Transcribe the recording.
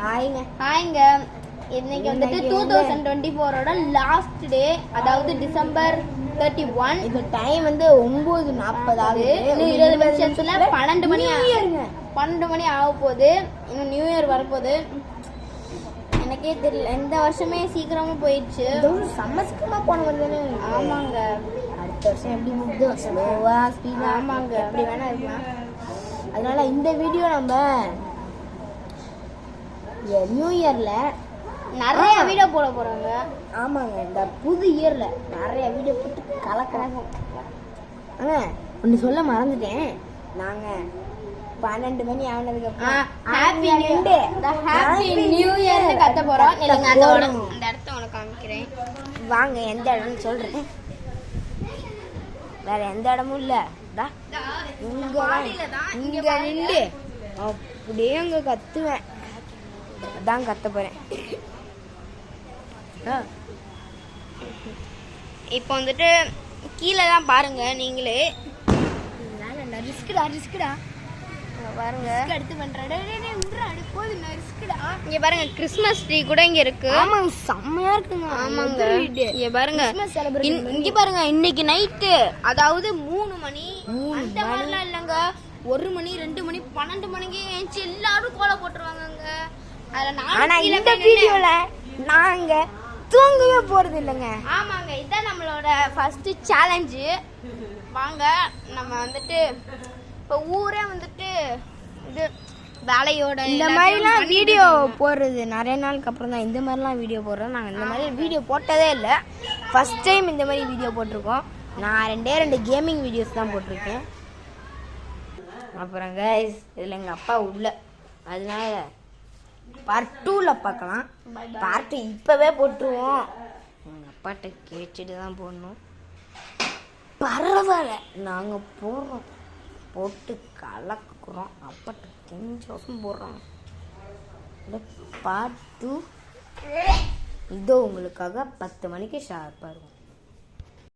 ஹாய்ங்க. இன்னைக்கு வந்துட்டு 2024ஓட last day, அதாவது டிசம்பர் 31. இப்போ டைம் வந்து 9:40 ஆகுது. இன்னும் 20 நிமிஷத்துல 12 மணி ஆக போகுது. இன்னும் நியூ இயர் வரப்போகுது. எனக்கே தெரியல, இந்த வருஷமே சீக்கிரமா போயிடுச்சு. சமஸ்கமா போன வந்து. ஆமாங்க, அடுத்த வருஷம் எப்படி முடியுதோ ஸ்லோவா ஸ்பீடா. ஆமாங்க, எப்படி வேணா இருக்கலாம். அதனால இந்த வீடியோ நம்ம நியூ இயர்ல நிறைய வீடியோ போட போறாங்க. ஆமாங்க, இந்த புது இயர்ல நிறைய வீடியோ போட்டு கலக்கிறாங்க. ஒன்று சொல்ல மறந்துட்டேன். நாங்க 12 மணி ஆனதுக்கு அப்புறம் ஹாப்பி நியூ இயர்னு கத்த போறோம். இல்லைங்க, அந்த இடத்த உனக்கு காமிக்கிறேன். வாங்க, எந்த இடம்னு சொல்றேன். வேற எந்த இடமும் இல்ல. இங்க நின்று அப்படியே அங்க கத்துவேன். அதான் கத்த போறேன். இப்போ வந்துட்டு கீழே தான் பாருங்க நீங்களே. ரிஸ்குடா பாருங்க, எடுத்து பண்றேன். இங்க பாருங்க, கிறிஸ்மஸ் ட்ரீ கூட இங்க இருக்கு. ஆமாங்க, செம்மையா இருக்குங்க. ஆமாங்க, இங்க பாருங்க. இங்க பாருங்க, இன்னைக்கு நைட்டு அதாவது 3 மணி அந்த மாதிரிலாம் இல்லைங்க. 1 மணி 2 மணி 12 மணிக்கு ஏஞ்சி எல்லாரும் கோலம் போட்டுருவாங்க. ஆனா இந்த வீடியோல நாங்க தூங்கவே போறது இல்லைங்க. ஆமாங்க, இதான் நம்மளோட ஃபர்ஸ்ட் சேலஞ்சு. வாங்க, நம்ம வந்துட்டு இப்போ ஊரே வந்துட்டு இது வேலையோட இந்த மாதிரிலாம் வீடியோ போடுறது நிறைய நாளுக்கு அப்புறம் தான் இந்த மாதிரிலாம் வீடியோ போடுறோம். நாங்கள் இந்த மாதிரி வீடியோ போட்டதே இல்லை. ஃபர்ஸ்ட் டைம் இந்த மாதிரி வீடியோ போட்டிருக்கோம். நான் 2 கேமிங் வீடியோஸ் தான் போட்டிருக்கேன். அப்புறம் கைஸ், இதில் எங்கள் அப்பா உள்ள, அதனால பார்ட் 2ல் பார்க்கலாம். பார்ட் 2 இப்போவே போட்டுருவோம். எங்கள் அப்பாட்ட கேட்டுட்டு தான் போடணும். பரவாயில்ல, நாங்கள் போடுறோம், போட்டு கலக்குறோம். அப்பாட்ட 5 வருஷம் போடுறோம். பார்ட் 2 இதோ உங்களுக்காக 10 மணிக்கு ஷார்ப்பாக இருக்கும்.